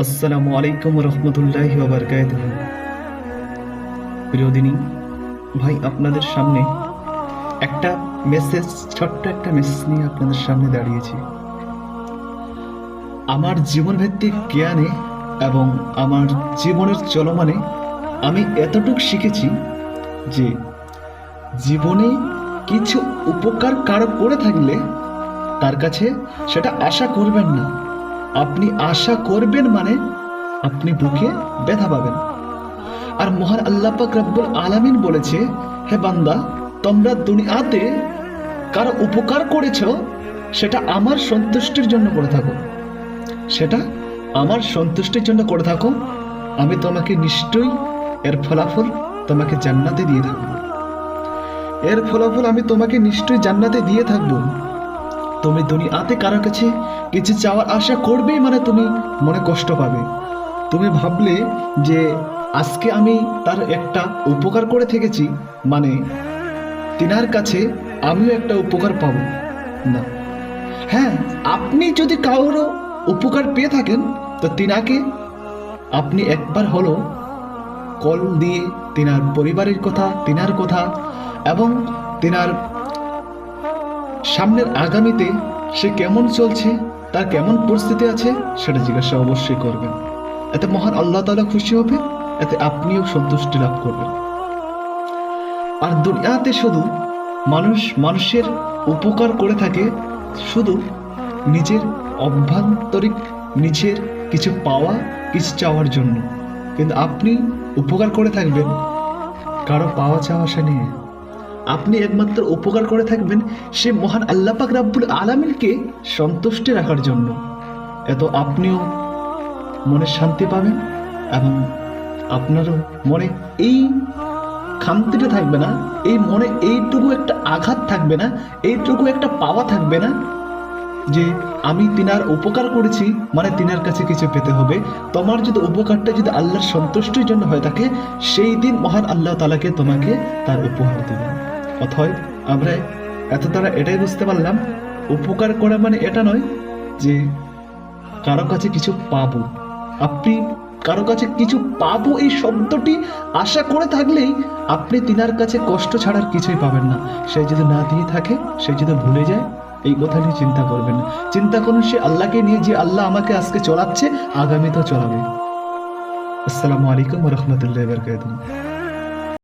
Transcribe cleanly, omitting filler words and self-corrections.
আসসালামু আলাইকুম রহমতুল্লাহি ওয়া বারাকাতুহু। প্রিয় দিনী ভাই, আপনাদের সামনে একটা ছোট্ট একটা মেসেজ নিয়ে আপনাদের সামনে দাঁড়িয়েছি। আমার জীবন ভিত্তিক জ্ঞানে এবং আমার জীবনের চলমানে আমি এতটুকু শিখেছি যে জীবনে কিছু উপকার কারো করে থাকলে তার কাছে সেটা আশা করবেন না। আপনি আশা করবেন মানে আপনি বুকে ব্যথা পাবেন। আর মহান আল্লাহ পাক রব্বুল আলামিন বলেছে, হে বান্দা, তোমরা দুনিয়াতে কারো উপকার করেছো সেটা আমার সন্তুষ্টির জন্য করে থাকো, সেটা আমার সন্তুষ্টির জন্য করে থাকো, আমি তোমাকে নিশ্চয়ই এর ফলাফল তোমাকে জান্নাতে দিয়ে থাকবো। এর ফলাফল আমি তোমাকে নিশ্চয়ই জান্নাতে দিয়ে থাকবো। তুমি দুনিয়াতে কারো কাছে কিছু চাওয়ার আশা করবেই মানে তুমি মনে কষ্ট পাবে। তুমি ভাবলে যে আজকে আমি তার একটা উপকার করে থেকেছি মানে তিনার কাছে আমিও একটা উপকার পাবো না। হ্যাঁ, আপনি যদি কারোর উপকার পেয়ে থাকেন তো তিনাকে আপনি একবার হলো কল দিয়ে তিনার পরিবারের কথা, তিনার কথা এবং তিনার সামনের আগামীতে সে কেমন চলছে, তার কেমন পরিস্থিতি আছে সেটা জিজ্ঞাসা অবশ্যই করবেন। এতে মহান আল্লাহ তাআলা খুশি হবে, এতে আপনিও সন্তুষ্টি লাভ করবেন। আর দুনিয়াতে শুধু মানুষের উপকার করে থাকে শুধু নিজের অভ্যন্তরিক নিজের কিছু পাওয়া, কিছু চাওয়ার জন্য, কিন্তু আপনি উপকার করে থাকবেন কারো পাওয়া চাওয়া আশা নিয়ে। আপনি একমাত্র উপকার করে থাকবেন সে মহান আল্লাহ পাক রব্বুল আলামিনকে সন্তুষ্টি রাখার জন্য। এত আপনিও মনে শান্তি পাবেন এবং আপনারও মনে এই খামতিটা থাকবে না, এই মনে এইটুকু একটা আঘাত থাকবে না, এইটুকু একটা পাওয়া থাকবে না যে আমি তিনার উপকার করেছি মানে তিনার কাছে কিছু পেতে হবে। তোমার যদি উপকারটা যদি আল্লাহর সন্তুষ্টির জন্য হয়ে থাকে, সেই দিন মহান আল্লাহ তাআলাকে তোমাকে তার উপহার দেবেন। অতএব আমরা এত দ্বারা এটাই বুঝতে পারলাম, উপকার করা মানে এটা নয় যে কারো কাছে কিছু পাবো। আপনি কারো কাছে কিছু পাবো এই শব্দটি আশা করে থাকলেই আপনি তিনার কাছে কষ্ট ছাড়ার কিছুই পাবেন না। সে যদি না দিয়ে থাকে, সে যদি ভুলে যায়, এই কথা নিয়ে চিন্তা করবেন না। চিন্তা করুন সে আল্লাহকে নিয়ে, যে আল্লাহ আমাকে আজকে চলাচ্ছে, আগামীতেও চলাবে। আসসালামু আলাইকুম ওয়া রাহমাতুল্লাহি ওয়া বারাকাতুহু।